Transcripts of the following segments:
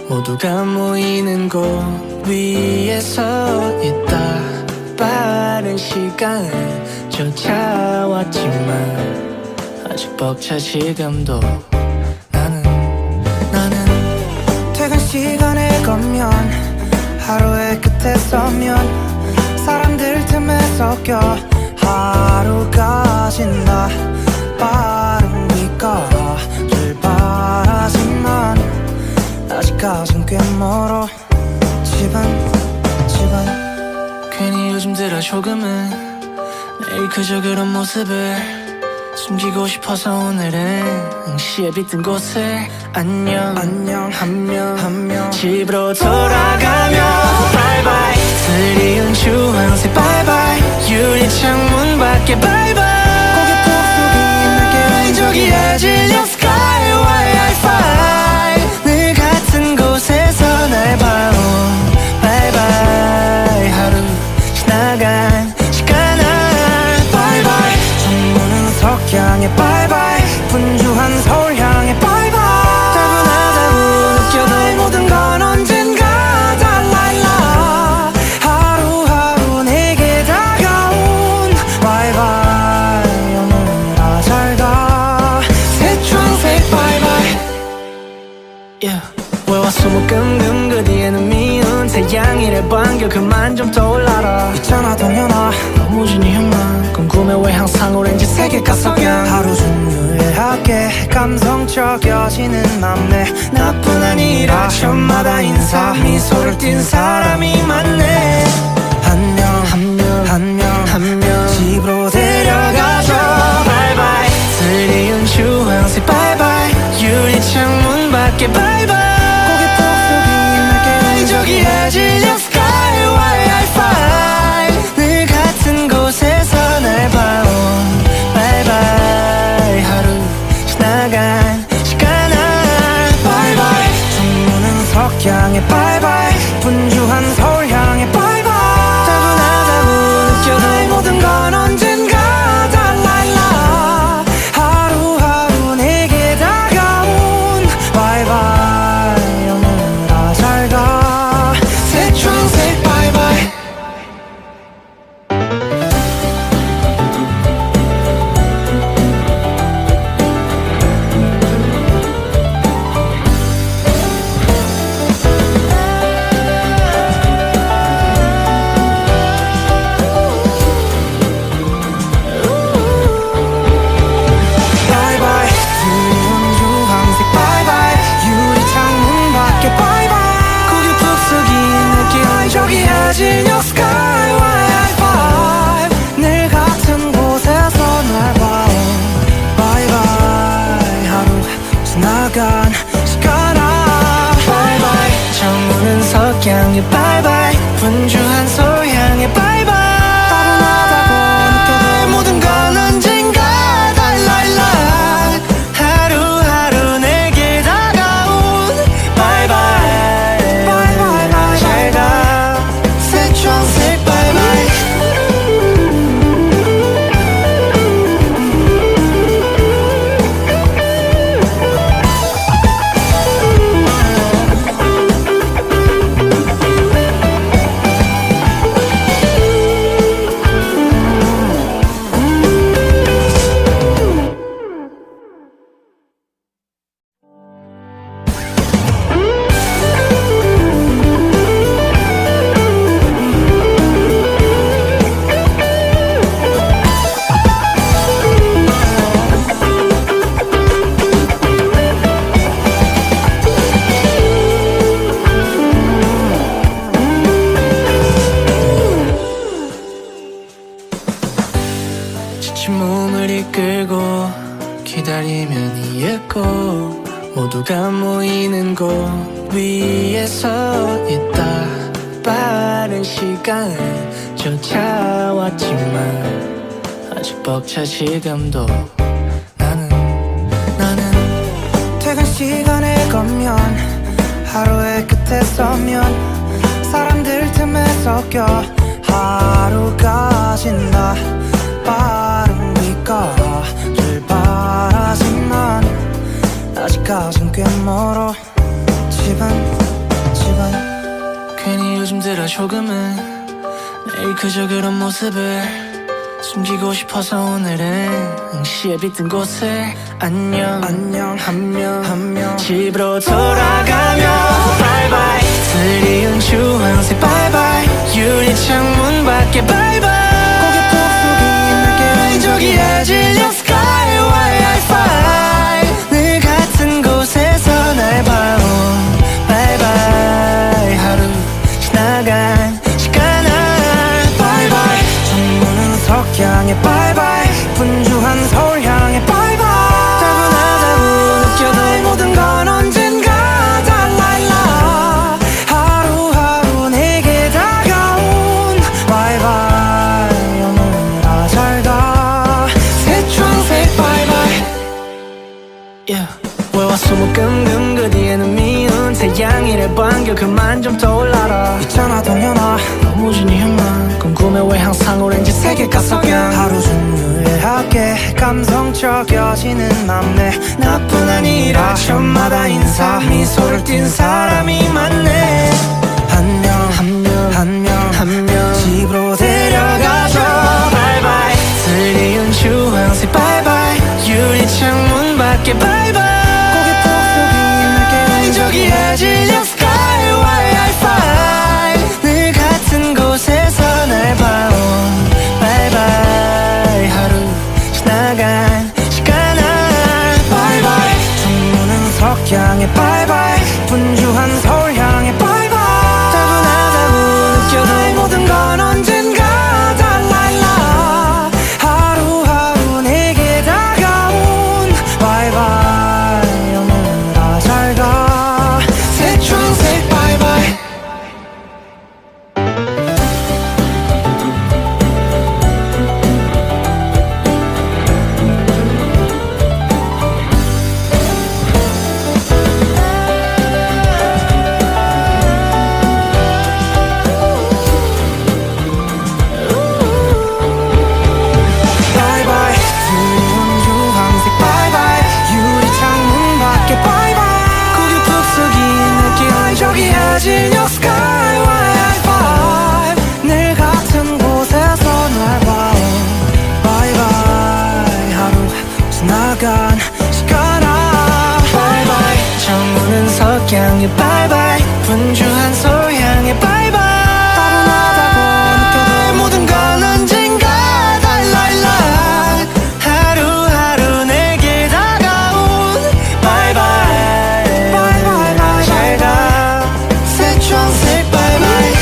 모두가 모이는 곳 위에 서 있다. 빠른 시간은 쫓아왔지만 아직 벅차 지금도 나는 퇴근 시간에 걷면 하루의 끝에 서면 사람들 틈에 섞여 하루가 진다. 빠르니까 출발하지만 아직까진 꽤 멀어. 집은 괜히 요즘 들어 조금은 매일 그저 그런 모습을 숨기고 싶어서 오늘은 시에 빗든 곳을 안녕 하며 집으로 돌아가며 바이바이 드리운 주황색 바이바이 유리창문 밖에 바이바이 고개 푹 숙인 날개 저기 해질녘 sky Wi-Fi 늘 같은 곳에서 날 봐온 바이바이 하루 지나간 시간아 바이바이 정문은 석양에 바이바이 분주한 서울 향해 바이바이 따분하다고 느껴도 모든 건 언젠가 달라일라. 하루하루 내게 다가온 바이바이 오늘아 잘가 새초록색 바이바이. 월화수목금금 그 뒤에는 미운 태양이래 반겨 그만 좀 떠올라라. 있잖아 동현아 너무 진이형만 궁금해 왜 항상 오렌지색일까 석양 하루 중 유일하게 감성적여지는 맘내 나뿐 아니라 저마다 인사 미소를 띤 사람이 많네. 한 명 집으로 데려가줘 바이바이 드리운 주황색 바이바이 유리창문 밖에 바이바이 고개 푹 숙인 날개 저기 해질녘 sky Wi-Fi 늘 같은 곳에서 날 봐온 바이바이 하루 지나간 시간아 바이바이 정문은 석양에 바이바이 분주한 서울 향해 바이바이 따분하다고 느껴도 모든 건 언젠가 달라일라. 하루하루 내게 다가온 바이바이 오늘아 잘가 새초록색 바이바이. 바이바이 드리운 주황색 바이바이 유리창문 밖에 바이바이 고개 푹 숙인 느낌 저기 해질녘 sky Wi-Fi 늘 같은 곳에서 날 봐온 바이바이 하루 지나간 시간아 바이바이 정문은 석양에 바이바이 분주한 서울 향해 바이바이 따분하다고 느껴도 모든 건 언젠가 달라일라. 하루하루 내게 다가온 바이바이 바이바이 잘가 새초록색 바이바이 지친 몸을 이끌고 기다리면 이윽고 모두가 모이는 곳 위에 서 있다. 빠른 시간은 쫓아왔지만 아직 벅차 지금도 나는 퇴근 시간에 걷면 하루의 끝에 서면 사람들 틈에 섞여 하루가 진다. 빠르니까 출발하지만 아직까진 꽤 멀어. 집은 요즘 들어 조금은 매일 그저 그런 모습을 숨기고 싶어서 오늘은 시에 빗든 곳을 안녕 하며 집으로 돌아가며 바이바이 드리운 주황색 바이바이 유리창문 밖에 바이바이 고개 푹 숙인 날개 저기에 질려 sky Wi-Fi 늘 같은 곳에서 날 봐온 바이바이 하루 지나간 시간아 바이바이 전문은 석양에 바이바이 분주한 서울 향해 바이바이 따분하다고 느껴도 모든 건 언젠가 달라일라 하루하루 내게 다가온 바이바이 오늘아 잘가 새초록색 바이바이 yeah. 왜 왔어 끔끔 그 뒤에는 미운 태양이래 반겨 그만 좀 떠올라라 있잖아 동현아 너무 진이만 궁금해 왜 항상 오렌지 색일까 석양 하루 종일 유해하게 감성적여지는 맘내 나뿐 아니라 저마다 인사 미소를 띤 사람이 많네 한 명 집으로 데려가줘 바이바이 드리운 주황색 바이바이 유리창문 밖에 바이바이 고개 푹 숙인 날개 저기에 질려 sky Wi-Fi 늘 같은 곳에서 날 봐온 바이바이 하루 지나간 시간아 바이바이 전문은 석양에 바이바이 분주한 서울 향해 바이바이 따분하다고 느껴도 모든 건 언젠가 달라일라 하루하루 내게 다가온 바이바이 오늘아 잘가 새초록색 바이바이 바이바이 드리운 주황색 바이바이 유리창문 밖에 바이바이 고개 푹 숙인 느낌 저기에 질려 sky Wi-Fi 늘 같은 곳에서 날 봐온 바이바이 하루 지나간 시간아 바이바이 정문은 석양에 바이바이 분주한 소향에 바이바이 따분하다고 느껴도 모든 건 언젠가 달라일라 하루하루 내게 다가온 바이바이 바이바이 잘가 새초록색 바이바이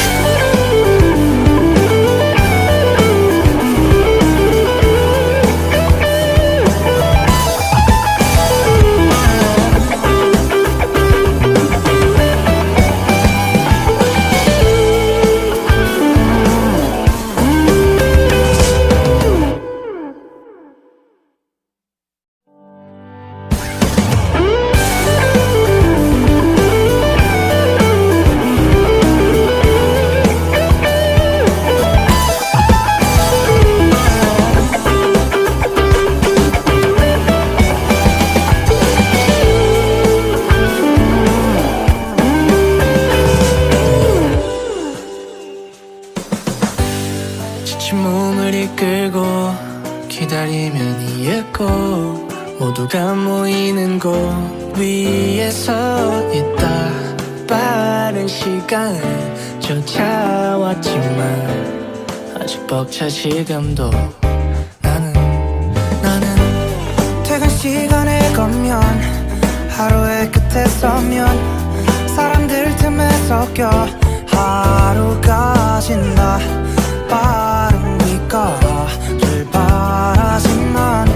지친 몸을 이끌고 기다리면 이윽고 모두가 모이는 곳 위에 서 있다 빠른 시간 쫓아왔지만 아직 벅차 지금도 나는 퇴근 시간에 걷면 하루의 끝에 서면 사람들 틈에 섞여 하루가 진다 빠른 네가 출발하지만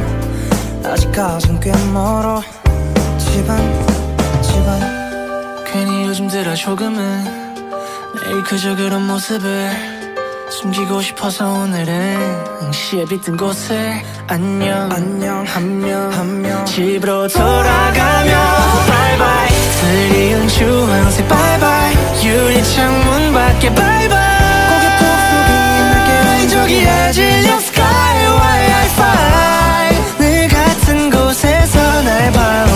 아직까진 꽤 멀어 집은 괜히 요즘 들어 조금은 매일 그저 그런 모습을 숨기고 싶어서 오늘은 시에 빗든 곳을 안녕 하며 집으로 돌아가며 바이바이 드리운 주황색 바이바이 유리창문 밖에 바이바이 고개 푹 숙인 날개 저기에 질려 sky Wi-Fi 늘 같은 곳에서 날 봐온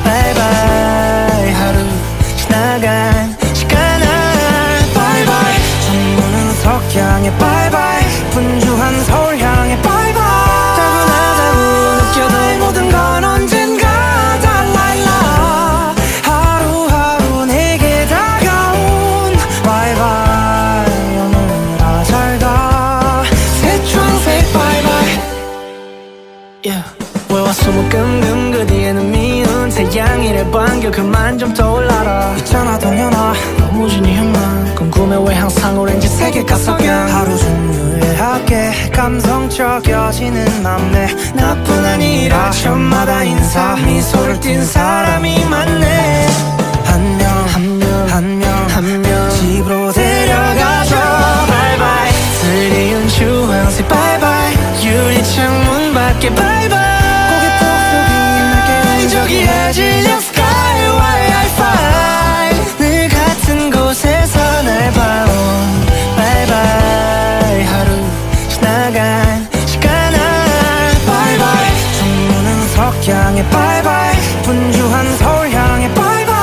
바이바이 하루 지나간 시간아 바이바이 당연하 너무 진이한 궁금해 왜 항상 오렌지색일까 석양 하루 종일 유해하게 감성적여지는 맘내 나뿐 아니라 저마다 인사 미소를 띤 사람이 많네 한 명 집으로 데려가줘 바이바이 드리운 주황색 바이바이 유리창문 밖에 바이바이 고개 푹 숙인 날개 저기 해질녘 sky Wi-Fi 늘 같은 곳에서 날 봐온 바이바이 하루 지나간 시간아 바이바이 정무는 석양의 바이바이 분주한 서울 향해 바이바이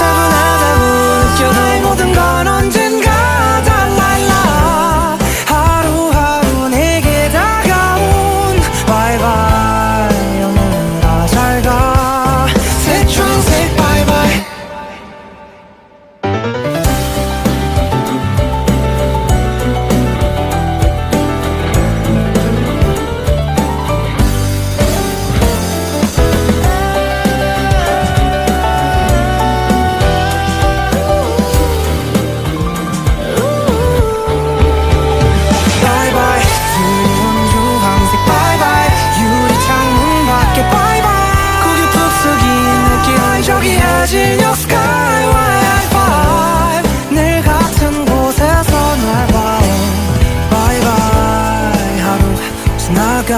따분하다고 느껴도 모든 건 언젠가 달라일라 하루하루 내게 다가온 바이바이 오늘아 잘가 새초록색 바이바이 바이바이 드리운 주황색 바이바이 유리창문 밖에 바이바이 고개 푹 숙인 느낌 저기 해질녘 sky Wi-Fi 늘 같은 곳에서 날 봐온 바이바이 하루 지나간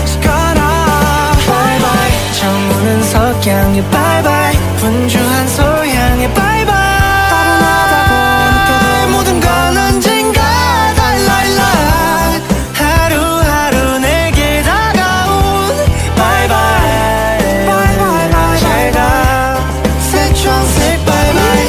시간아 바이바이 정우는 석양의 바이바이 분주한 소향의 바이바이 따분하다고 느껴도 모든 건 언젠가 달라일라 하루하루 내게 다가온 바이바이 바이바이 잘가 새초록색 바이바이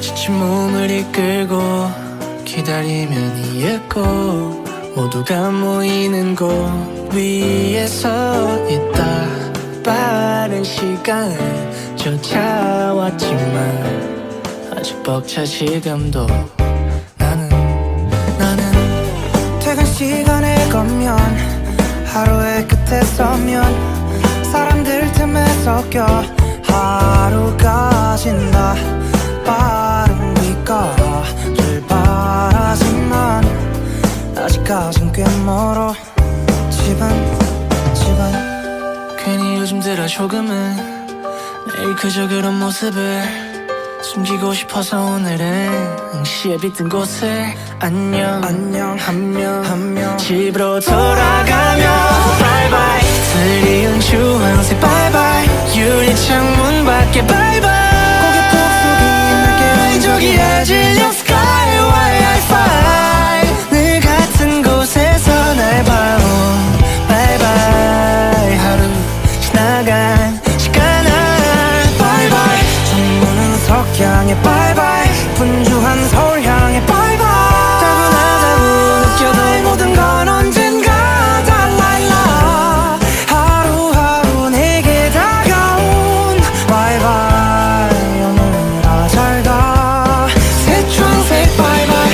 지친 몸을 이끌고 기다리면 이윽고 모두가 모이는 곳 위에 서 있다 빠른 시간을 쫓아왔지만 아직 벅차 지금도 나는 퇴근 시간에 걷면 하루의 끝에 서면 사람들 틈에 섞여 하루가 진다 빠른 비가 출발하지만 아직까진 꽤 멀어 집은 괜히 요즘 들어 조금은 매일 그저 그런 모습을 숨기고 싶어서 오늘은 응시에 빗든 곳을 안녕 한 명 집으로 돌아가며 바이바이 드리운 주황색 바이바이 유리창문 밖에 바이바이 고개 푹 숙인 날개 저기 해질녘 sky Wi-Fi 늘 같은 곳에서 날 봐온 바이바이 하루 지나간 시간아 바이바이 정무는 석양의 바이바이 분주한 서울 향해 바이바이 따분하다고 느껴도 모든 건 언젠가 달라일라 하루하루 내게 다가온 바이바이 오늘아 잘가 새초록색 바이바이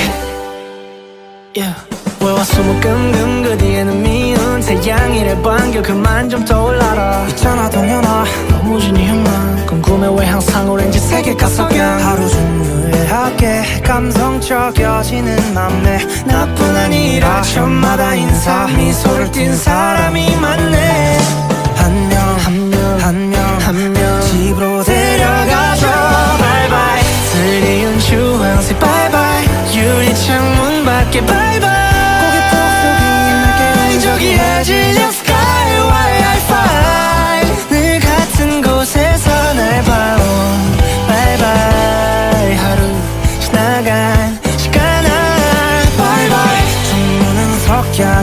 yeah. 왜 왔어 뭐 끙끙 그 뒤에는 미운 태양이래 반겨 그만 좀 떠올라라 있잖아 동현아 너무 진이한 궁금해 왜 항상 오렌지색일까 석양 하루 종일 유해하게 감성적여지는 맘내 나뿐 아니라 저마다 인사 미소를 띤 사람이 많네 한 명 집으로 데려가줘 바이바이 드리운 주황색 바이바이 유리창문 밖에 바이바이 고개 푹 숙인 날개 저기 해질녘 sky Wi-Fi 늘 같은 곳에서 날 봐온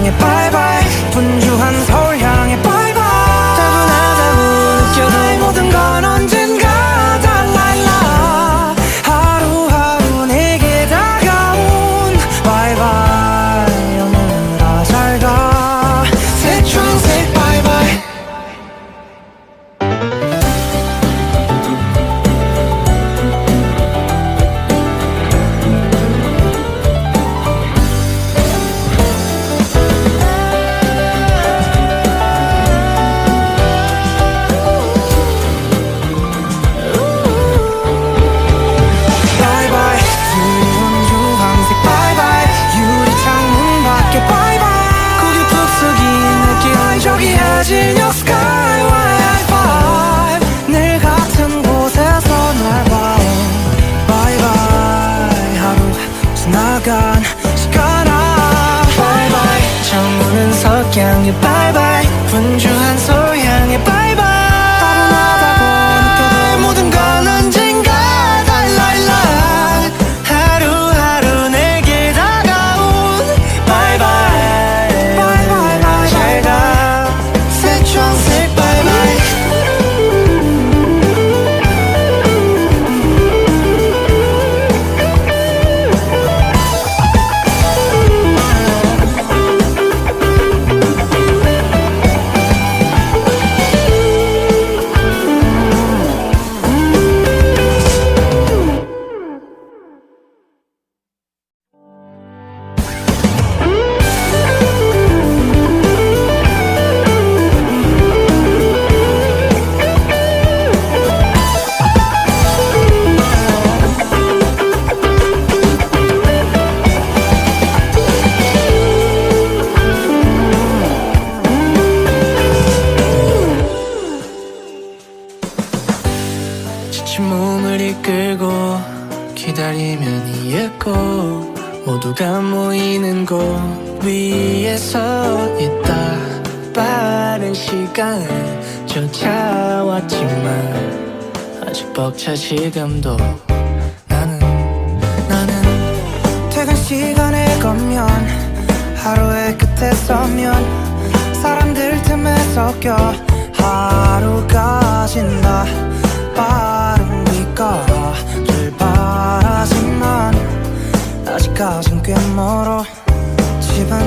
향해 바이바이 분주한 서울 향해 바이바이 따분하다고 느껴도 모든 건 언젠가 달라일라 하루하루 내게 다가온 바이바이 오늘아 잘가 새초록색 바이바이 진영 스카이와의 하이파이브 늘 같은 곳에서 날 봐온 바이바이 하루 지나간 시간아 바이바이 정오는 석양의 바이바이 분주한 서울 향해 바이바이 따분하다고 느껴도 모든 건 언젠가 달라일라 하루하루 내게 다가온 바이바이 바이바이 잘가 Say bye bye. 지친 몸을 이끌고 기다리면 이윽고 모두가 모이는 곳 위에 서 있다 빠른 시간을 쫓아왔지만 아직 벅차 지금도 나는 퇴근 시간에 걷면 하루의 끝에 서면 사람들 틈에 섞여 하루가 진다 빠른 길가라 출발하지만 아직까진 꽤 멀어 집은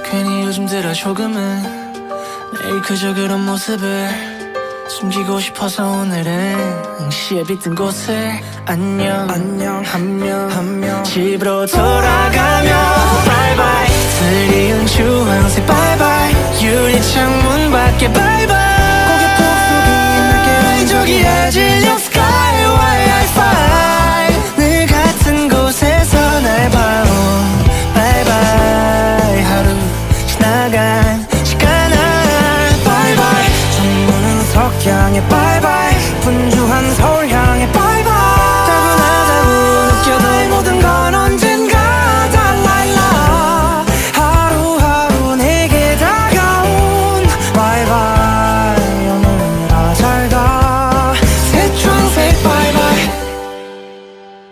괜히 요즘 들어 조금은 매일 그저 그런 모습을 숨기고 싶어서 오늘은 응시에 빗든 곳을 안녕하며 집으로 돌아가며 바이바이 드리운 주황색 바이바이 유리창문 밖에 바이바이 저기에 진영 스카이와의 하이파이브 늘 같은 곳에서 날 봐온 바이바이 하루 지나간 시간아 바이바이 정문은 석양의 바이바이 분주한 서울 향해 바이바이 따분하다고 느껴도 모든 건 언젠가 달라일라 하루하루 내게 다가온 바이바이 오늘아 잘가 새초록색 바이바이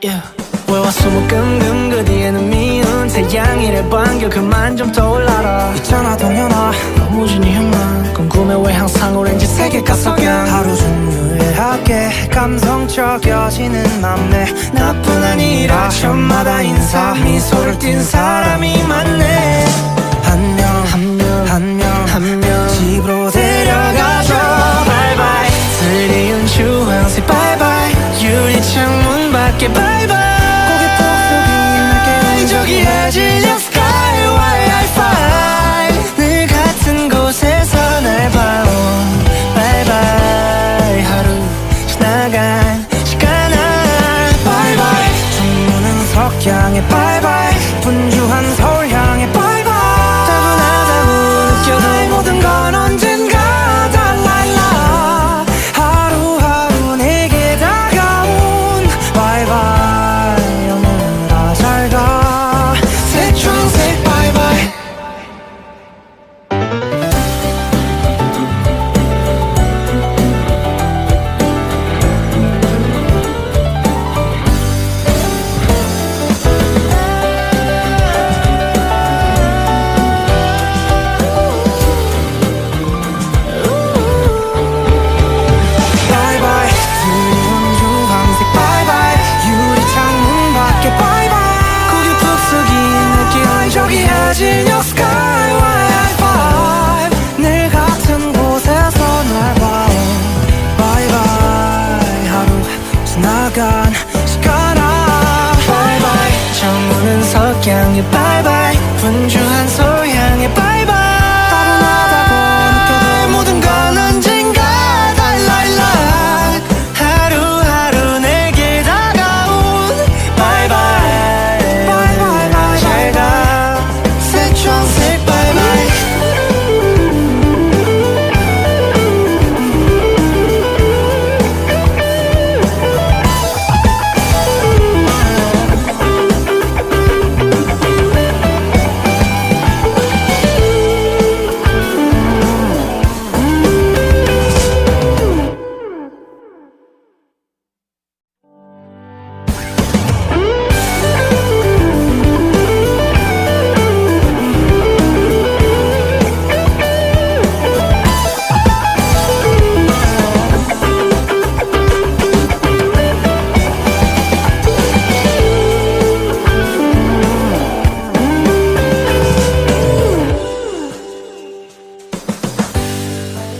yeah. 왜 왔어 끔끔 그 뒤에는 미운 태양이래 반겨 그만 좀 떠올라라 있잖아 동현아 너무 진이형만 궁금해 왜 항상 오렌지 색일까 석양 하루 종일 유일하게 감성적여지는 맘내 나뿐 아니라 저마다 인사 미소를 띤 사람이 많네 한 명 집으로 데려가줘 바이바이 드리운 주황색 바이바이 유리창문 밖에 바이바이 고개 푹 숙인 날개 저기에 진영 스카이와의 하이파이브 늘 같은 곳에서 날 봐온 바이바이 하루 지나간 시간아 바이바이 정문은 석양의 바이바이 분주한 서울 향해 바이바이 따분하다고 느껴도 모든 건 언젠가 달라일라 하루하루 내게 다가온 바이바이 오늘아 잘가 새초록 지나간 시간아 Bye bye 정우는 석양에 bye bye 분주한 소향에 bye bye 따분하다고 느껴도 모든 건 언젠가 달랄락 하루하루 내게 다가온 bye bye Bye bye bye 잘가 새초록색 bye bye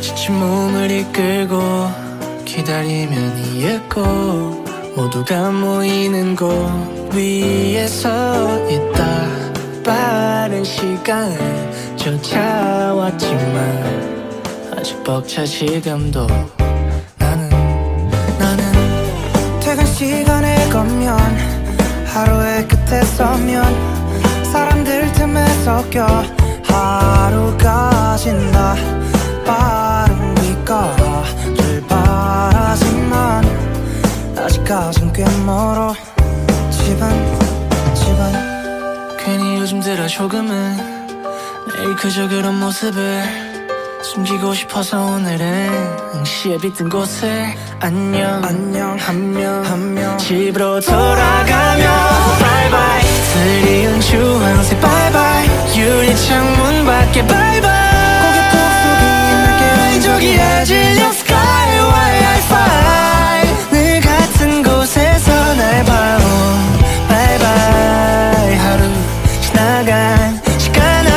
지친 몸을 이끌고 기다리면 이윽고 모두가 모이는 곳 위에 서 있다 빠른 시간을 쫓아왔지만 아직 벅차 지금도 나는 퇴근 시간에 걷면 하루의 끝에 서면 사람들 틈에 섞여 하루가 진다 빠르니까 출발하지만 아직까진 꽤 멀어 집은 괜히 요즘 들어 조금은 매일 그저 그런 모습을 숨기고 싶어서 오늘은 시에 빗든 곳에 안녕 한 명 집으로 돌아가며 바이바이 드리운 주황색 바이바이 유리창문 밖에 바이바이 고개 푹 숙인 날개 저기 해질녘 sky Wi-Fi 늘 같은 곳에서 날 봐온 바이바이 하루 지나간 시간아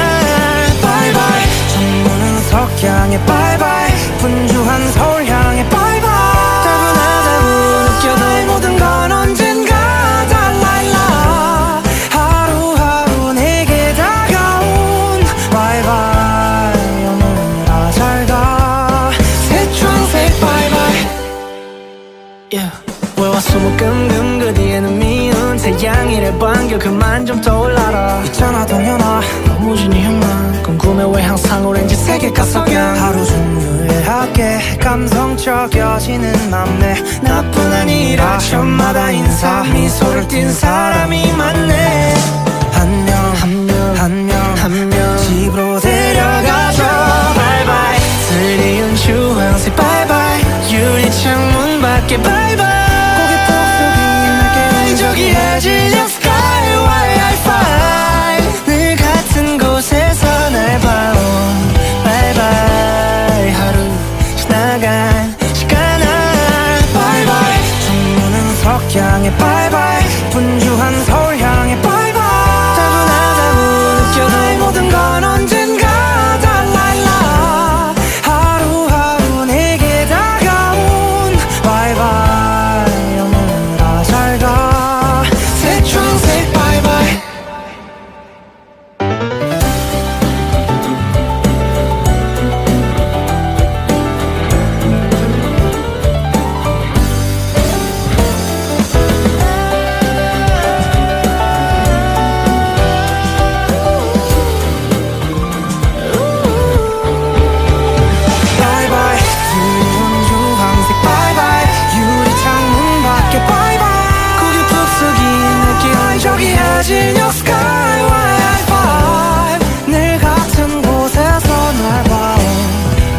바이바이 정문은 석양에 바이바이 분주한 서울 향해 바이바이 따분하다고 느껴도 모든 건 언젠가 달라일라 하루하루 내게 다가온 바이바이 오늘아 잘가 새초록색 바이바이 yeah. 월화수목금금 그 뒤에는 미운 태양이래 반겨 그만 좀 떠올라라 있잖아 동현아 너무 진이형만 궁금해 왜 항상 오렌지색일까 석양 하루 중 유일하게 감성적여지는 남매 나뿐 아니라 저마다 인사 미소를 띤 사람이 많네 한 명 집으로 데려가줘 바이바이 드리운 주황색 바이바이 유리창문 밖에 바이바이 고개 푹 숙인 날개 저기 해질녘 sky Wi-Fi 늘 같은 곳에서 날 봐온 바이바이 하루 지나간 시간아 바이바이 정문은 석양에 바이바이 분주한 서울 향해 바이바이 따분하다고 느껴도 모든 건 언젠가 달라일라 하루하루 내게 다가온 바이바이 오늘아 잘가 새초록색 바이바이 바이바이 푸른 주황색 바이바이 유리창문 밖에 바이바이 고개 푹 숙인 느낌 저기 해질녘 sky Wi-Fi 늘 같은 곳에서 날 봐온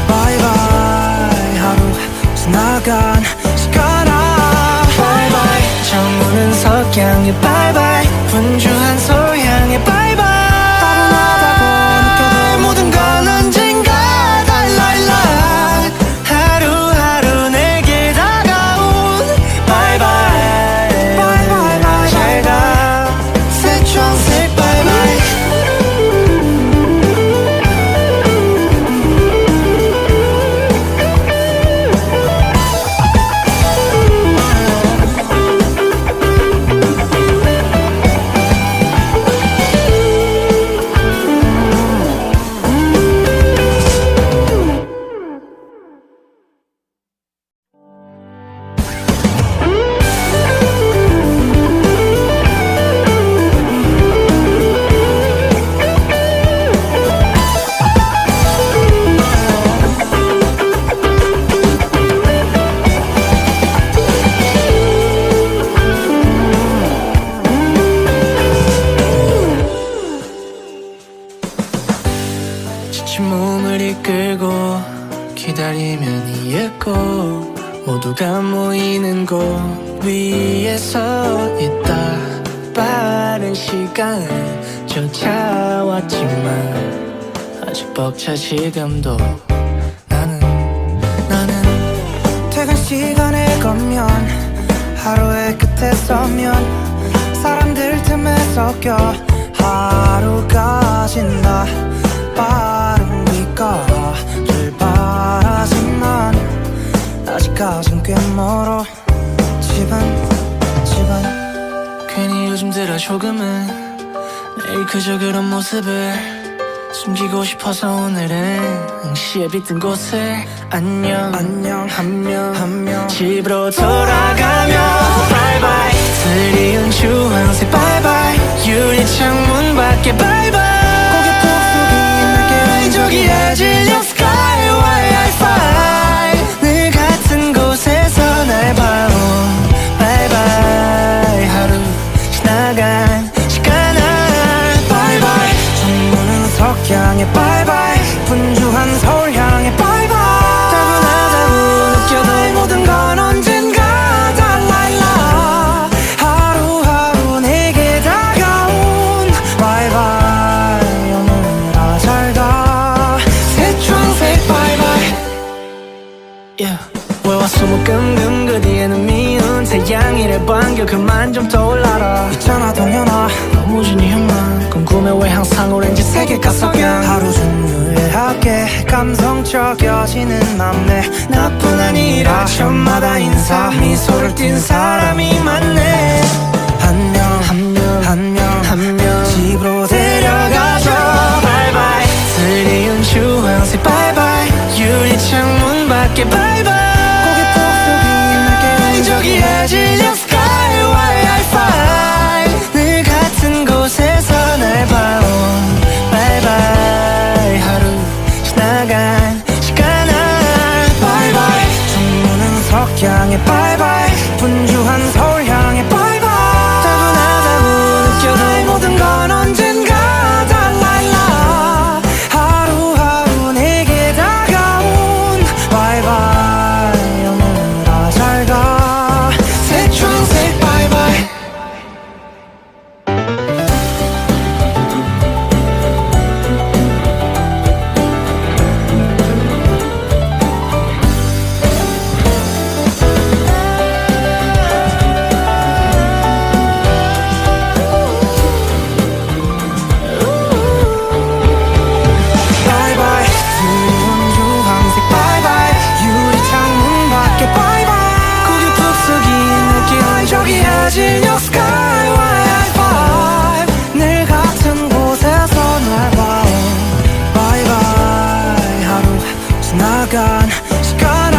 바이바이 하루 지나간 시간아 바이바이 정우는 석양에 바이바이 분주한 소향에 바이바이 따분하다고 느껴도 모든 건 언젠가 달랄락 하루하루 내게 다가온 바이바이 바이바이 바이바이 잘가 새초록색 바이바이 모두가 모이는 곳 위에 서 있다. 빠른 시간을 쫓아왔지만 아직 벅차 지금도 나는 퇴근 시간에 걷면 하루의 끝에 서면 사람들 틈에 섞여 하루가 진다. 빠른 비가 출발하지만 아직까진 꽤 멀어. 집은 괜히 요즘 들어 조금은 매일 그저 그런 모습을 숨기고 싶어서 오늘은 시에 빗든 곳에 안녕 한 명 집으로 돌아가며 바이바이 드리운 주황색 바이바이 유리창문 밖에 바이바이 고개 푹 숙인 날개 저기에 질려 sky wi-fi 늘 같은 곳에서 날 봐온 바이바이 하루 지나간 시간아 바이바이 정부는 석양에 바이바이 분주한 서울 향해 바이바이 따분하다고 느껴도 모든 건 언젠가 달라일라. 하루하루 내게 다가온 바이바이 오늘아 잘가. 새초록색 바이바이 yeah. 왜 왔어 끔끔 그 뒤에는 미운 태양이래 반겨 그만 좀 떠올라라. 있잖아 동현아 너무 진이형만 궁금해 왜 항상 오렌지색일까 석양 하루 종일 유해하게 감성적여지는 남네. 나뿐 아니라 아침마다 인사 미소를 띤 사람이 많네. 한 명 집으로 데려가줘 바이바이 드리운 주황색 바이바이 유리창문 밖에 바이바이 고개 푹 숙인 날개 저기에 질려 sky wi-fi 늘 같은 곳에서 날 봐온 바이바이 하루 지나간 시간아 바이바이 정문은 석양에 바이바이 분주한 서울 향해 바이바이 따분하다고 느껴도 모든 건 언젠가 달라일라. 하루하루 내게 다가온 바이바이 오늘아 잘가. 새초록색 바이바이 바이바이 드리운 주황색 바이바이 유리창문 밖에 바이바이 고개 푹 숙인 느낌 저기에 질려 sky wi-fi 늘 같은 곳에서 날 봐온 바이바이 하루 지나간 시간아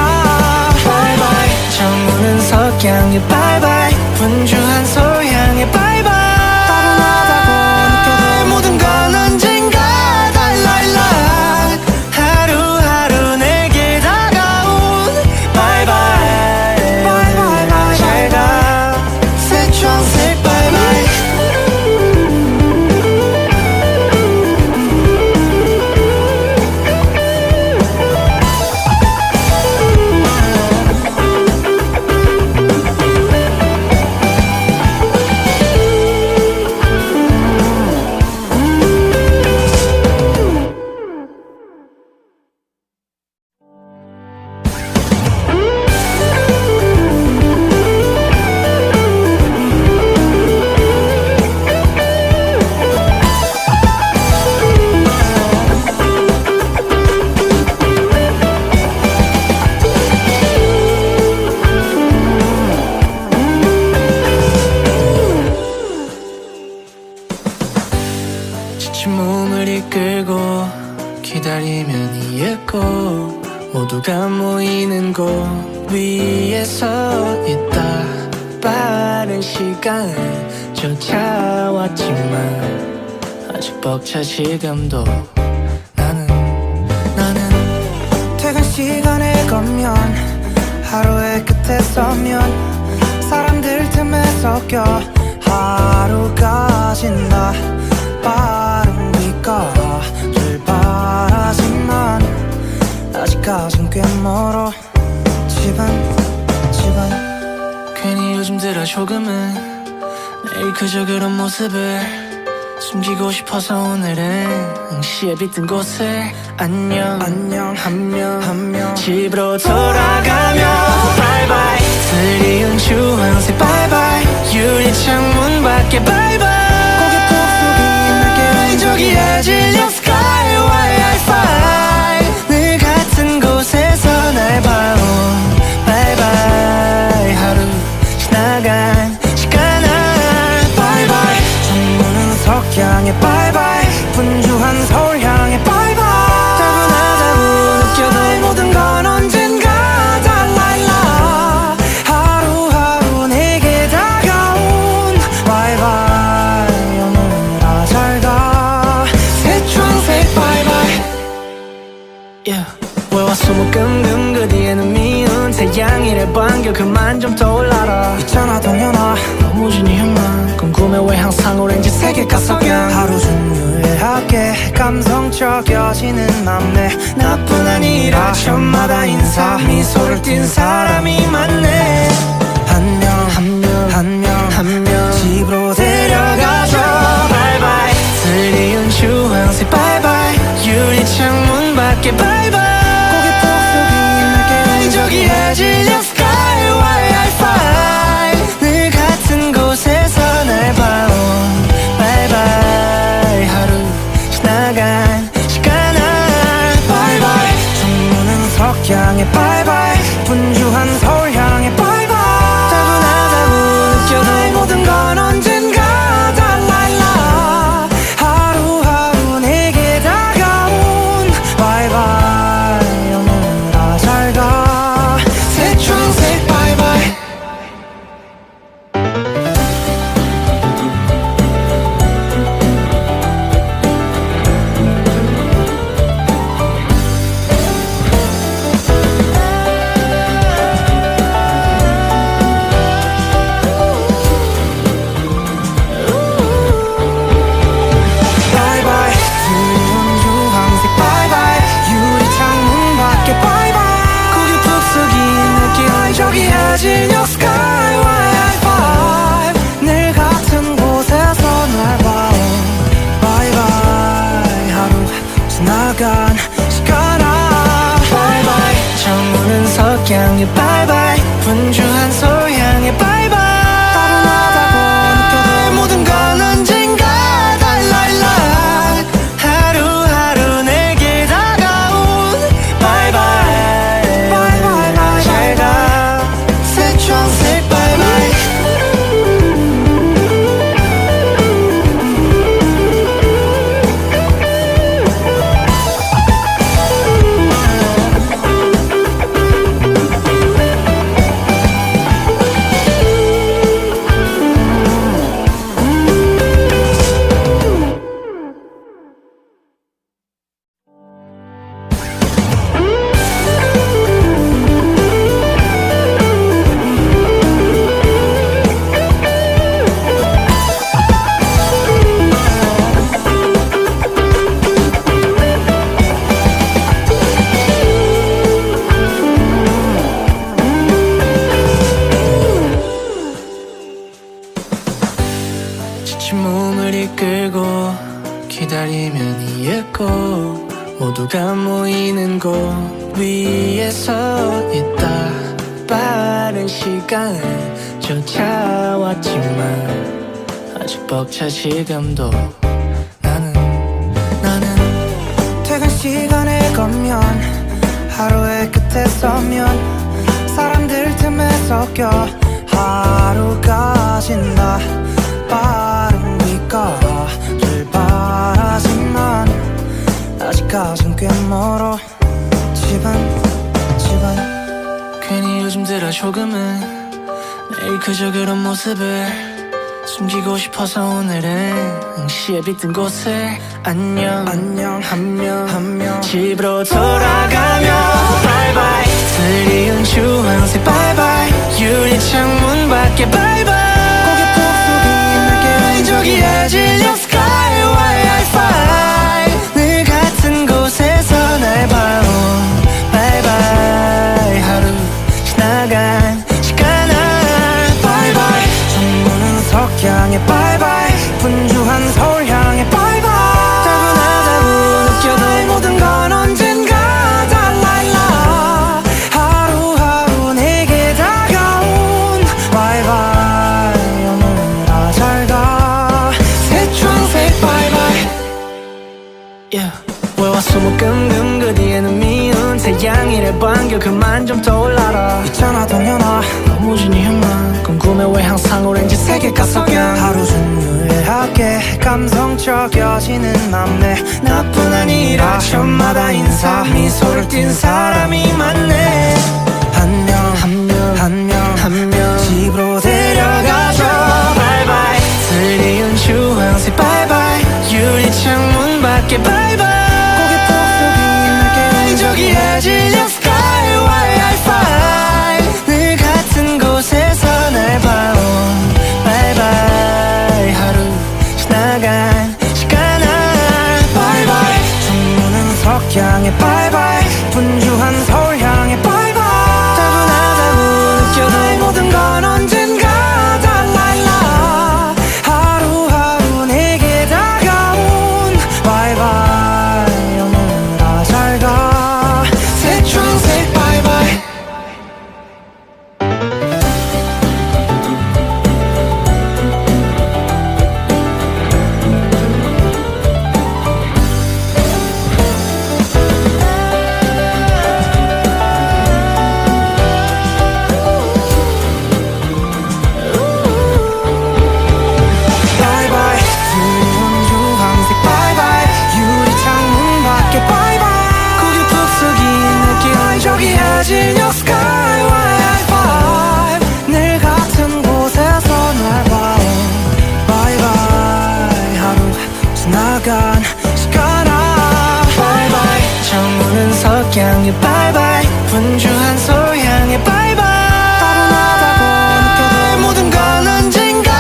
바이바이 정문은 석양에 바이바이 분주한 서울 향해 바이바이 따분하다고 느껴도 모든 건 언젠가 달라일라 하루하루 내게 다가온 바이바이 바이바이 잘가 새초록색 바이바이 지친 몸을 이끌고 기다리면 이윽고 모두가 모이는 곳 위에 서 있다. 빠른 시간을 쫓아왔지만 아직 벅차 지금도 나는 퇴근 시간에 걷면 하루의 끝에 서면 사람들 틈에 섞여 하루가 진다. 빠른 비가 출발하지만 아직까진 꽤 멀어. 집은 요즘 들어 조금은 매일 그저 그런 모습을 숨기고 싶어서 오늘은 시에 빗든 곳을 안녕하며 집으로 돌아가며 바이바이 드리운 주황색 바이바이 유리창문 밖에 바이바이 고개 푹 숙인 날개 저기에 질려 sky Wi-Fi 늘 같은 곳에서 날 봐온 바이바이 하루 지나간 시간아 바이바이 창문은 석양에 바이바이 분주한 서울 향해 바이바이 따분하다고 느껴도 모든 건 언젠가 달라일라 하루하루 내게 다가온 바이바이 오늘아 잘가 새초록색 바이바이 yeah. 왜 왔어 끔끔 그 뒤에는 미운 태양이래 반겨 그만 좀 떠올라라 있잖아 동현아 너무 진이형만 궁금해 왜 항상 오렌지색일까 석양 하루 중 유일하게 감성적여지는 맘내 나뿐 아니라 저마다 인사 미소를 띤 사람이 많네 한 명 집으로 데려가줘 바이바이 드리운 주황색 바이바이 유리창문 밖에 바이바이 고개 푹 숙인 날개 저기에 질려 sky Wi-Fi 늘 같은 곳에서 날 봐온 바이바이 하루 지나간 시간아 바이바이 창문은 석양에 바이바이 분주한 서울 향해 바이바이 따분하다고 느껴도 모든 건 언젠가 달라일라 하루하루 내게 다가온 바이바이 오늘아 잘가 새초록색 바이바이 바이바이 드리운 주황색 바이바이 유리창문 밖에 바이바이 고개 푹 숙인 느낌 저기에 질려 sky Wi-Fi 늘 같은 곳에서 날 봐온 바이바이 하루 지나간 시간아 바이바이 창문은 석양에 바이바이 분주한 서울 향해 바이바이 따분하다고 느껴도 모든 건 언젠가 달라일라 하루하루 내게 다가온 바이바이 바이바이 잘가 새초록색 바이바이 지친 몸을 이끌고 기다리면 이윽고 모두가 모이는 곳 위에 서 있다 빠른 시간 쫓아왔지만 아직 벅차 지금도 나는 퇴근 시간에 걷면 하루의 끝에 서면 사람들 틈에 섞여 하루가 진다 빠르니까 출발하지만 아직까진 꽤 멀어 집안 괜히 요즘 들어 조금은 매일 그저 그런 모습을 숨기고 싶어서 오늘은 시에 빗든 곳을 안녕하며 집으로 돌아가며 바이바이 드리운 주황색 바이바이 유리창문 밖에 바이바이 고개 푹 숙인 날개 저기에 질려 sky Wi-Fi 늘 같은 곳에서 날 봐온 바이바이 하루 지나간 시간아 바이바이 향해 바이바이 분주한 서울 향해 바이바이 따분하다고 느껴도 모든 건 언젠가 달라일라 하루하루 내게 다가온 바이바이 오늘아 잘가 새초록색 바이바이 yeah. 왜 왔어 뭐 끙끙 그 뒤에는 미운 태양이래 반겨 그만 좀 떠올라라 있잖아 동현아 너무 진이형만 궁금해 왜 항상 오렌지색의 가석양 하루 중 유일하게 감성적여지는 맘내 나뿐 아니라 저마다 인사 미소를 띤 사람이 많네 한 명 집으로 데려가줘 바이바이 드리운 주황색 바이바이 유리창문 밖에 바이바이 저기 해질녘 sky Wi-Fi 늘 같은 곳에서 날 봐온 바이바이 하루 지나간 시간아 바이바이 충무는 석양에 바이바이 분주한 서울 향해 바이바이 따분하다고 느껴도 모든 건 언젠가 달라일라 하루하루 내게 다가온 바이바이 오늘아 잘가 새초록색 바이바이 바이바이 드리운 주황색 바이바이 유리창문 밖에 바이바이 고개 푹 숙인 느낌 저기 해질녘 sky Wi-Fi 늘 같은 곳에서 날 봐온 바이바이 하루 지나간 시간아 바이바이 정문은 석양에 바이바이 분주한 서울 향해 바이바이 따분하다고 느껴도 모든 건 언젠가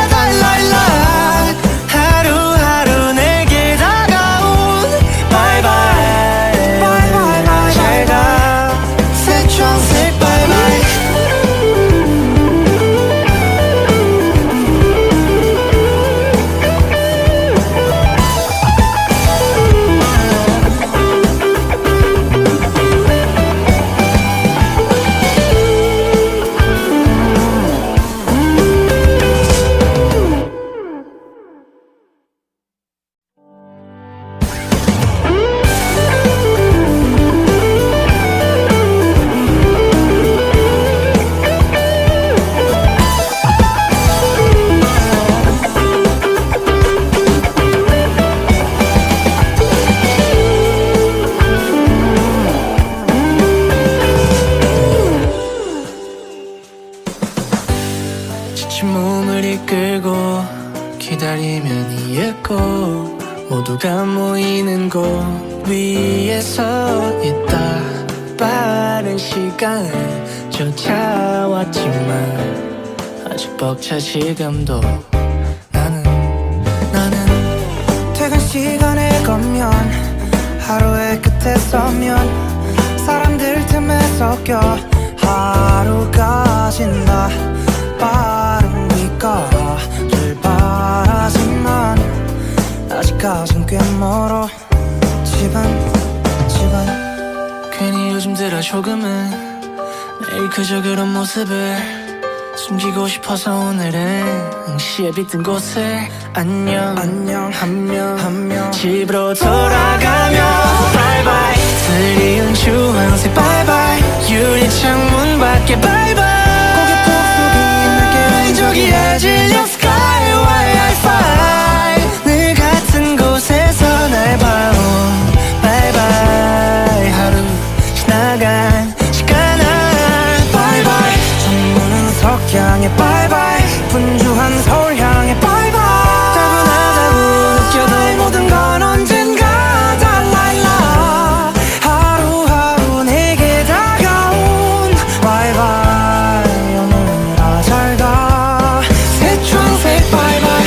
달라일라 하루하루 내게 다가온 바이바이 바이바이 잘가 새초록색 바이바이 지친 몸을 이끌고 기다리면 이윽고 모두가 모이는 곳 위에 서 있다 빠른 시간을 쫓아왔지만 아직 벅차 지금도 나는 퇴근 시간에 걷면 하루의 끝에 서면 사람들 틈에 섞여 하루가 진다 빠른 빛깔을 바라지만 아직까진 꽤 멀어 집은 괜히 요즘 들어 조금은 매일 그저 그런 모습을 숨기고 싶어서 오늘은 응시에 빗든 곳을 안녕 한 명 집으로 돌아가며 바이바이 드리운 주황색 바이바이 유리창문 밖에 바이바이 고개 푹 숙인 느낌 저기 해질녘 sky Wi-Fi 늘 같은 곳에서 날 봐온 바이바이 하루 지나간 시간아 바이바이 정문은 석양에 바이바이 분주한 서울 향해 바이바이 따분하다고 느껴도 모든 건 언젠가 달라일라 하루하루 내게 다가온 바이바이 오늘아 잘가 새초록색 바이바이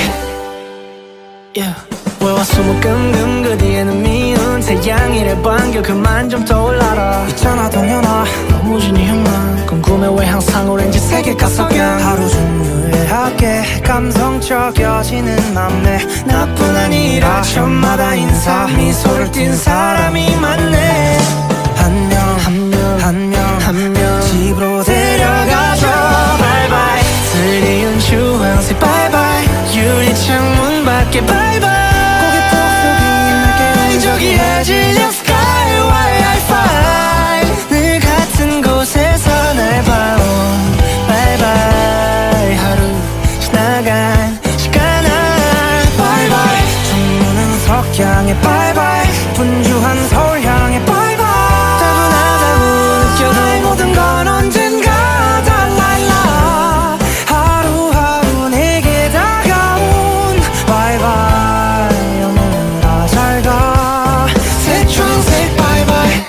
yeah. 왜 왔어 뭐 끙끙 그 뒤에는 미운 태양이래 반겨 그만 좀 떠올라라 있잖아 동현아 너무 진이형만 궁금해 왜 항상 오렌지색의 가석양 하루 중 유해하게 감성적여지는 맘내 나뿐 아니라 저마다 인사 미소를 띤 사람이 많네. 한 명 집으로 데려가줘. 바이바이 드리운 주황색 바이바이 유리창문 밖에 바이바이 고개 푹 숙인 저기 해질녘 스카이 와이파이 늘 같은 곳에서 날 봐온 바이바이 하루 지나간 시간아 바이바이 전문은 석양의 바이바이 분주한 서울 향해 바이바이 따분하다고 느껴도 모든 건 언젠가 달라라. 하루하루 내게 다가온 바이바이 오늘아 잘가 새초록색 바이바이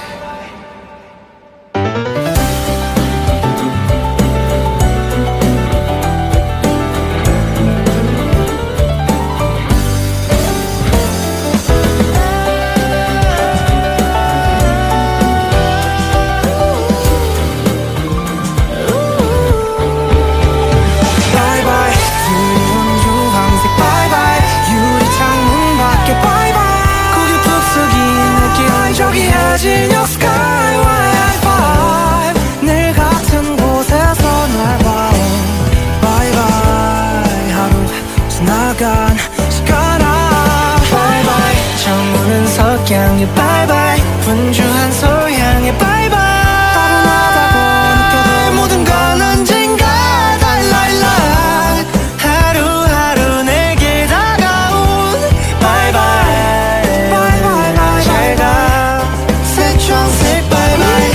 바이바이 드리운 주황색 바이바이 유리창문 밖에 바이바이 고개 푹 숙인 느낌 저기 해질녘 스카이 와이파이 늘 같은 곳에서 날 봐온 바이바이 하루 지나간 시간아 바이바이 정문은 석양의 바이바이 분주한 서울 향해 바이바이 따분하다고 모든 건 언젠가 달라일라. 하루하루 내게 다가온 바이바이 바이바이 잘가 새초록색 바이바이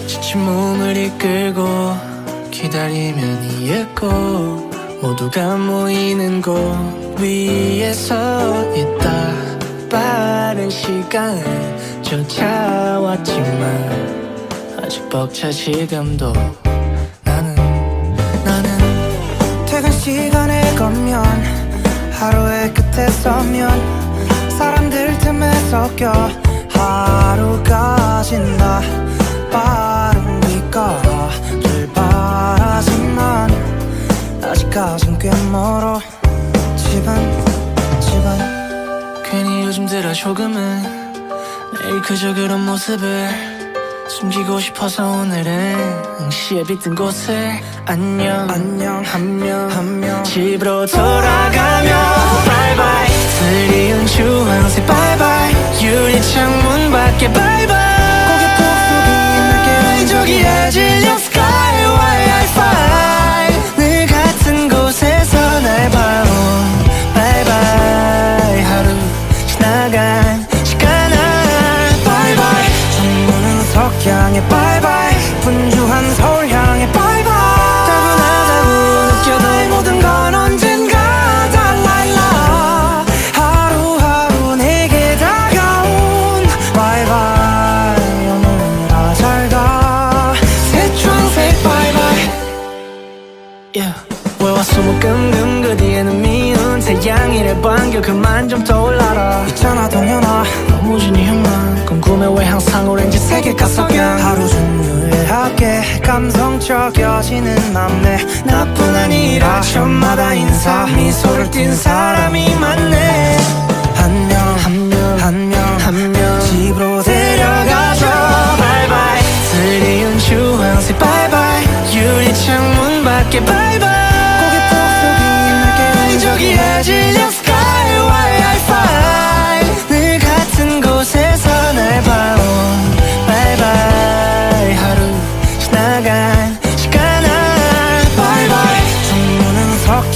지친 몸을 이끌고 기다리면 이윽고 모두가 모이는 곳 위에 서 있다. 빠른 시간을 쫓아왔지만 아직 벅차 지금도 나는 퇴근 시간에 걷면 하루의 끝에 서면 사람들 틈에 섞여 하루가 진다. 빠른 비가 출발하지만 아직까진 꽤 멀어. 집은 괜히 요즘 들어 조금은 매일 그저 그런 모습을 숨기고 싶어서 오늘은 응시에 빗든 곳을 안녕 한 명 집으로 돌아가며 바이바이 드리운 주황색 바이바이 유리창문 밖에 바이바이 고개 푹 숙인 느낌 저기 해질녘 스카이 와이파이 늘 같은 곳에서 날 봐온 바이바이 하루 지나간 시간아 바이바이 전문은 석양의 바이바이 분주한 서울 향해 바이바이 따분하다고 느껴도 모든 건 언젠가 달라일라. 하루하루 내게 다가온 바이바이 오늘아 잘가 새초록색 바이바이 yeah. 왜 왔어 끔끔 그 뒤에는 미운 태양이래 반겨 그만 좀 떠올라라. 있잖아 동현아 너무 진이형만 궁금해 왜 항상 오렌지색일까 석양 하루 중 유해하게 감성적여지는 맘내 나뿐 아니라 저마다 인사 미소를 띤 사람이 많네. 한 명 집으로 데려가줘. 바이바이 드리운 주황색 바이바이 유리창문 밖에 바이바이 고개 푹 숙인 느낌 저기 해질녘 스카이 와이파이 늘 같은 곳에서 날 봐온 바이바이 하루 지나간 시간아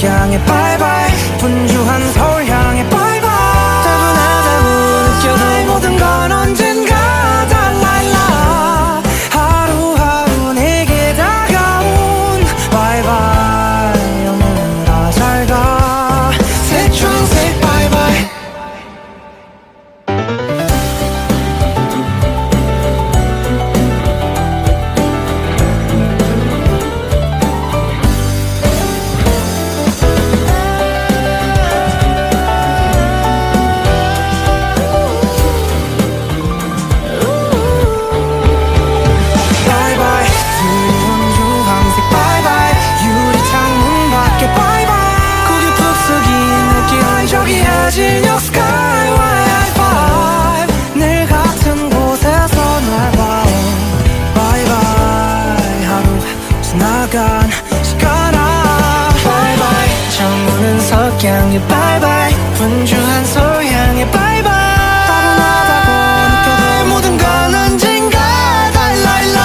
석양에 바이바이 분주한 서울 향해 바이바이 따분하다고 느껴도 모든 건 언젠가 달라일라 하루하루 내게 다가온 바이바이 오늘아 잘가 새초록색 바이바이 진영 스카이와 하이파이브 늘 같은 곳에서 날 봐온 바이바이 하루 지나간 시간아 바이바이 저무는 석양에 바이바이 분주한 서울 향해 바이바이 따분하다고 느껴도 모든 건 언젠가 달라일라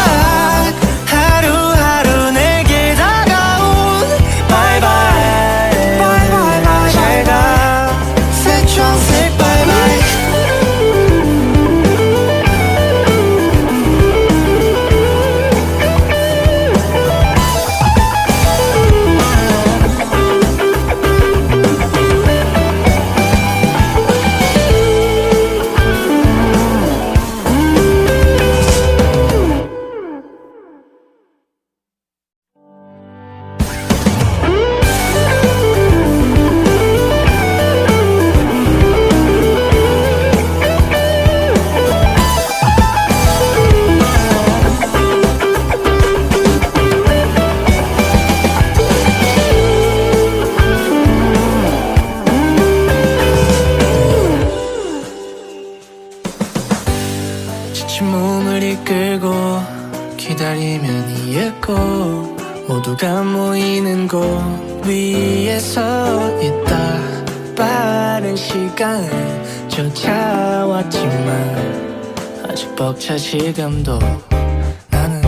하루하루 내게 다가온 바이바이 바이바이 잘가 초록색 바이바이 지친 몸을 이끌고 기다리면 이윽고 모두가 모이는 곳 위에 서 있다 빠른 시간을 쫓아왔지만 아직 벅차 지금도 나는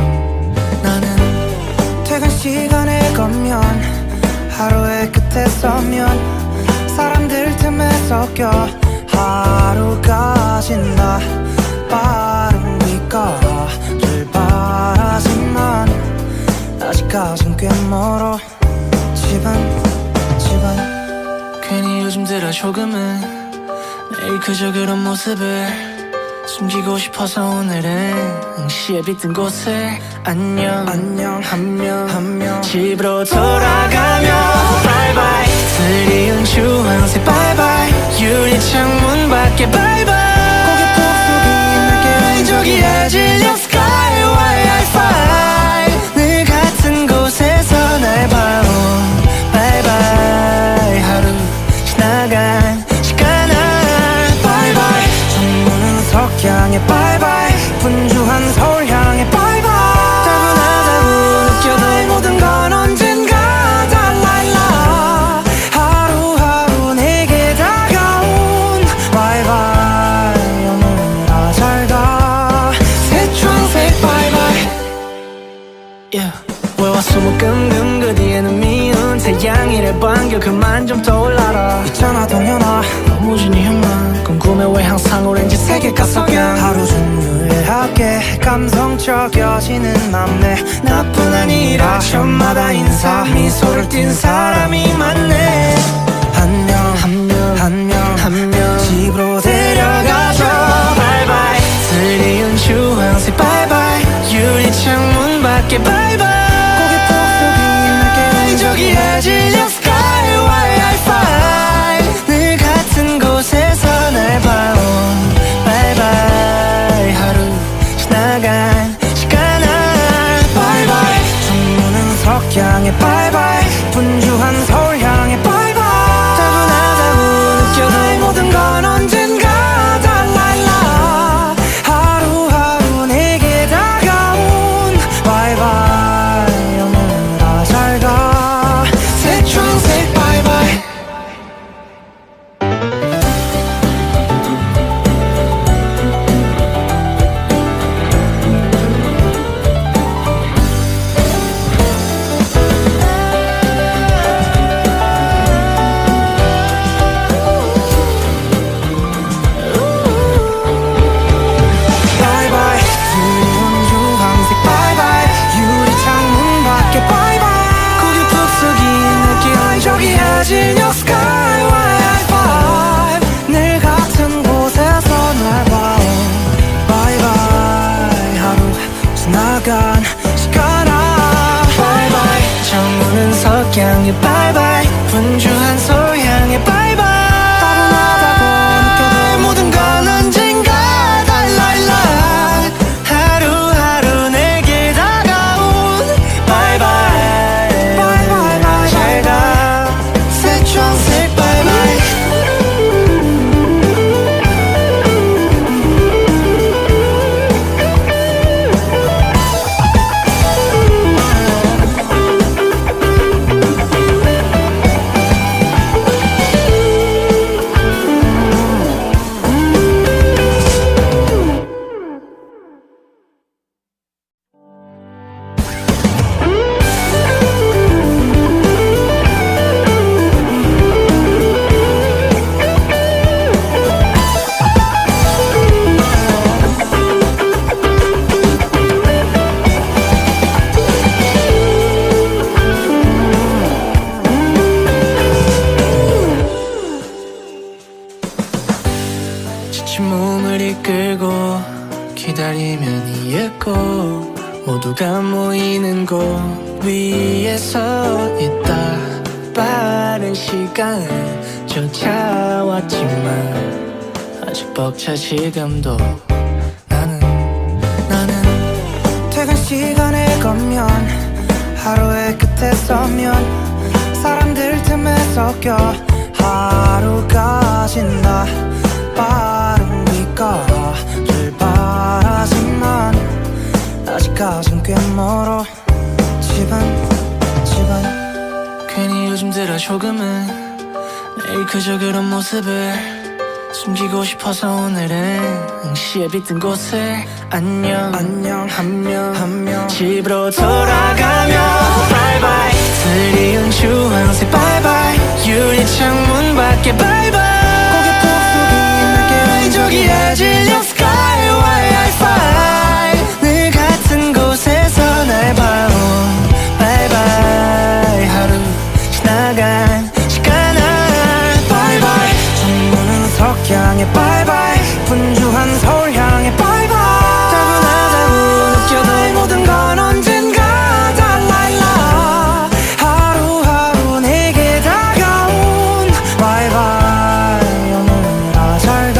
퇴근 시간에 걷면 하루의 끝에 서면 사람들 틈에 섞여 하루가 진다 빠르니까 출발하지만 아직까진 꽤 멀어 집은 괜히 요즘 들어 조금은 매일 그저 그런 모습을 숨기고 싶어서 오늘은 시에 빗든 곳에 안녕 한명 집으로 돌아가며 바이바이 드리운 주황색 바이바이 유리창문 밖에 바이바이 저기에 진영 스카이와 하이파이 늘 같은 곳에서 날 봐온 바이바이 하루 지나간 시간아 바이바이 정문은 석양에 바이바이 분주한 서울 향해 바이바이 따분하다고 느껴도 모든 건 언젠가 달라일라 하루하루 내게 다가온 바이바이 오늘아 잘가 초록색 바이바이 yeah. 왜 왔어 뭐 끙끙 그 뒤에는 미운 태양이래 반겨 그만 좀 떠올라라 있잖아 동현아 너무 진이 흉만 궁금해 왜 항상 오렌지색일까 석양 하루 종일 유해하게 감성적여지는 맘내 나뿐 아니라 저마다 인사 미소를 띤 사람이 많네 한 명 집으로 데려가줘 바이바이 드리운 주황색 바이바이 유리창문 밖에 바이바이 고개 푹 숙인 날개 저기에 진영 스카이와 하이파이 늘 같은 곳에서 날 봐온 바이바이 하루 지나간 시간아 바이바이 정문은 석양에 바이바이 분주한 서울 향해 바이바이 따분하다고 느껴도 모든 건 언젠가 달라일라 하루하루 내게 다가온 바이바이 오늘아 잘가 새초록색 바이바이 향해 바이바이 분주한 서울 향해 바이바이 따분하다고 느껴도 모든 건 언젠가 달라일라 하루하루 내게 다가온 바이바이 바이바이 잘가 새초록색 바이바이 지친 몸을 이끌고 기다리면 이윽고 모두가 모이는 곳 위에 서 있다 빠른 시간을 쫓아왔지만 아직 벅차 지금도 나는 퇴근 시간에 걷면 하루의 끝에 서면 사람들 틈에 섞여 하루가 진다 빠른 비가 출발하지만 아직까진 꽤 멀어 집은 괜히 요즘 들어 조금은 매일 그저 그런 모습을 숨기고 싶어서 오늘은 응시에 빗든 곳을 안녕하며 집으로 돌아가며 바이바이 드리운 주황색 바이바이 유리창문 밖에 바이바이 저기에 질려 sky Wi-Fi 늘 같은 곳에서 날 봐온 바이바이 하루 지나간 시간아 바이바이 전문은 석양에 바이바이 분주한 서울 향해 바이바이 따분하다고 느껴도 모든 건 언젠가 달라일라 하루하루 내게 다가온 바이바이 오늘아 잘가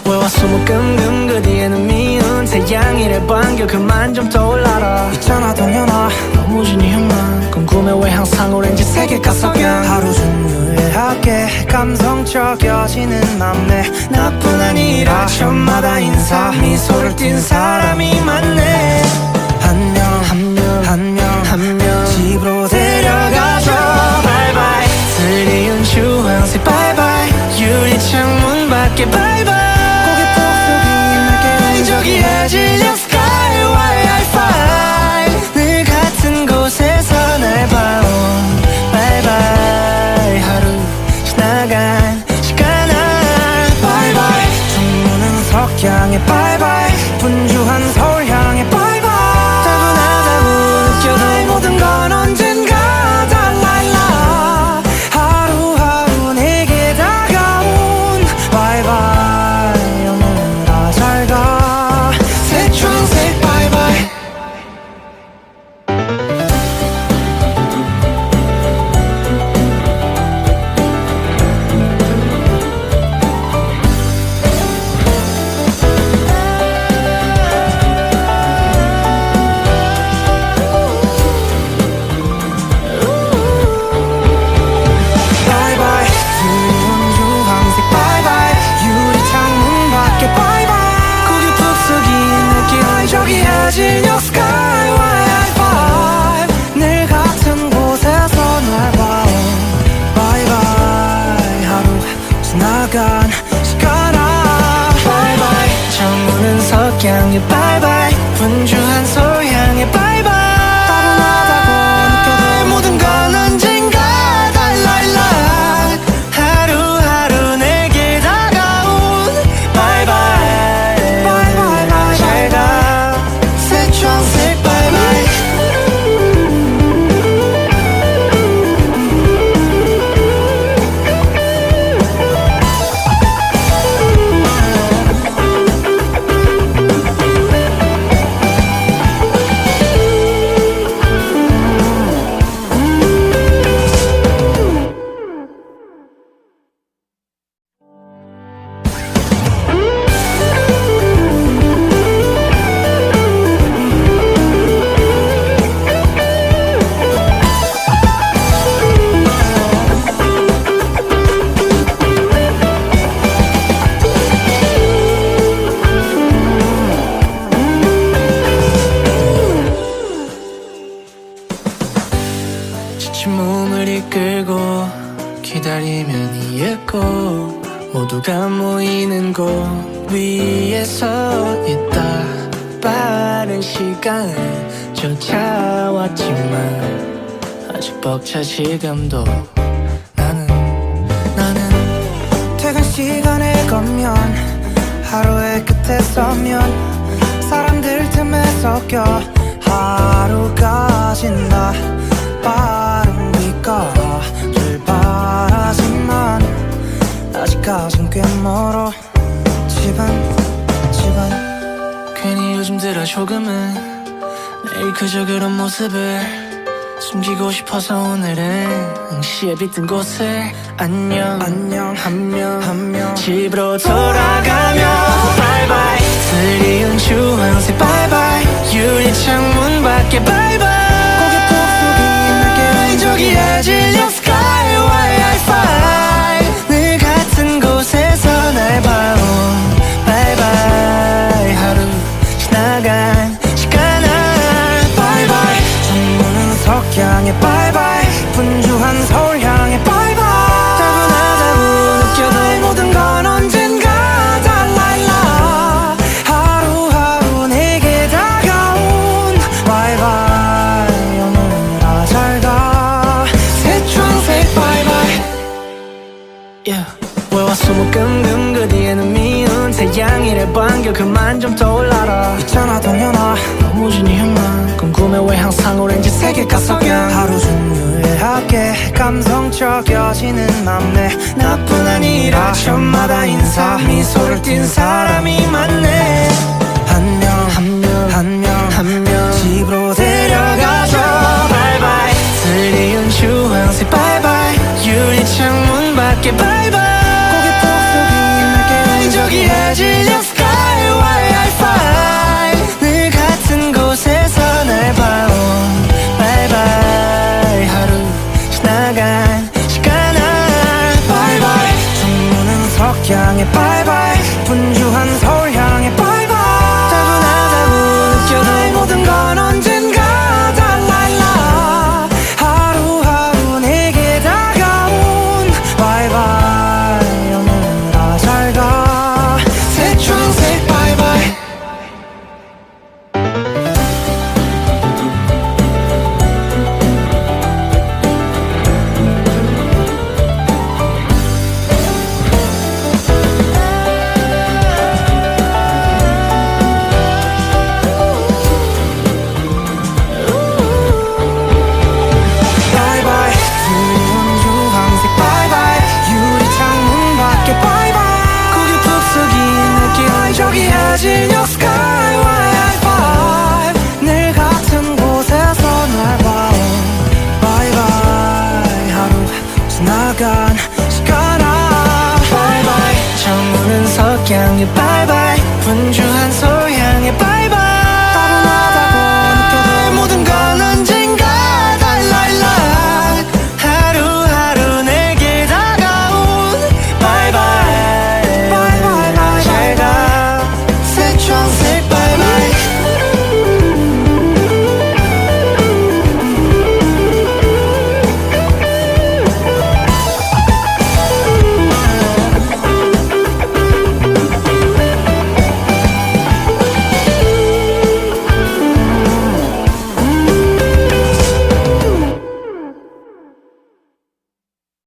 왜 왔어 끔끔 그 뒤에는 미운 태양이래 반겨 그만 좀 떠올라라 있잖아 동현아 너무 진이 형만 궁금해 왜 항상 오렌지 색일까 석양 하루 종일 유일하게 감성적여지는 맘내 나뿐 아니라 저마다 인사 미소를 띤 사람이 많네 한 명 집으로 데려가줘 바이바이 드리운 주황색 바이바이 유리창문 밖에 바이바이 저기에 질려 sky Wi-Fi 늘 같은 곳에서 날 봐온 바이바이 하루 지나간 시간아 바이바이 전문은 석양에 바이바이 분주한 서울 향해 바이바이 따분하다고 느껴도 모든 건 언젠가 달라일라 하루하루 내게 다가온 바이바이 오늘아 잘가 새초록색 바이바이 바이바이 푸른 주황색 바이바이 유리창문 밖에 바이바이 고개 푹 숙인 느낌 저기에 질려 sky Wi-Fi 늘 같은 곳에서 날 봐온 바이바이 하루 지나간 시간아 바이바이 저무는 석양에 바이바이 분주한 서울 향해 바이바이 따분하다고 느껴도 모든 건 언젠가 달라일라 하루하루 내게 다가온 바이바이 잘가 새초록색 바이바이 같고 모두가 모이는 곳 위에 서 있다. 빠른 시간 쫓아왔지만 아직 벅차 지금도 나는 퇴근 시간에 걷면 하루의 끝에 서면 사람들 틈에 섞여 하루가 진다. 빠르니까 출발하지만 아직까진 꽤 멀어. 집안 괜히 요즘 들어 조금은 매일 그저 그런 모습을 숨기고 싶어서 오늘은 시에 빗든 곳을 안녕 한 명 집으로 돌아가며 바이바이 드리운 주황색 바이바이 유리창문 밖에 바이바이 고개 푹 숙인 날개 저기에 질려 sky wi-fi 늘 같은 곳에서 날 봐온 바이바이 하루 지나간 시간아 바이바이 창문은 석양에 바이바이 분주한 서울 향해 바이바이 따분하다고 느껴도 모든 건 언젠가 달라일라. 하루하루 내게 다가온 바이바이 오늘아 잘가. 새초록색 바이바이 yeah. 왜 왔어 끔끔 그 뒤에는 미운 태양이래 반겨 그만 좀 떠올라라. 있잖아 동현아 너무 진이형만 궁금해 왜 항상 오렌지색의 가석양 하루 중 유일하게 감성적여지는 맘내. 나뿐 아니라 저마다 인사 미소를 띤 사람이 많네.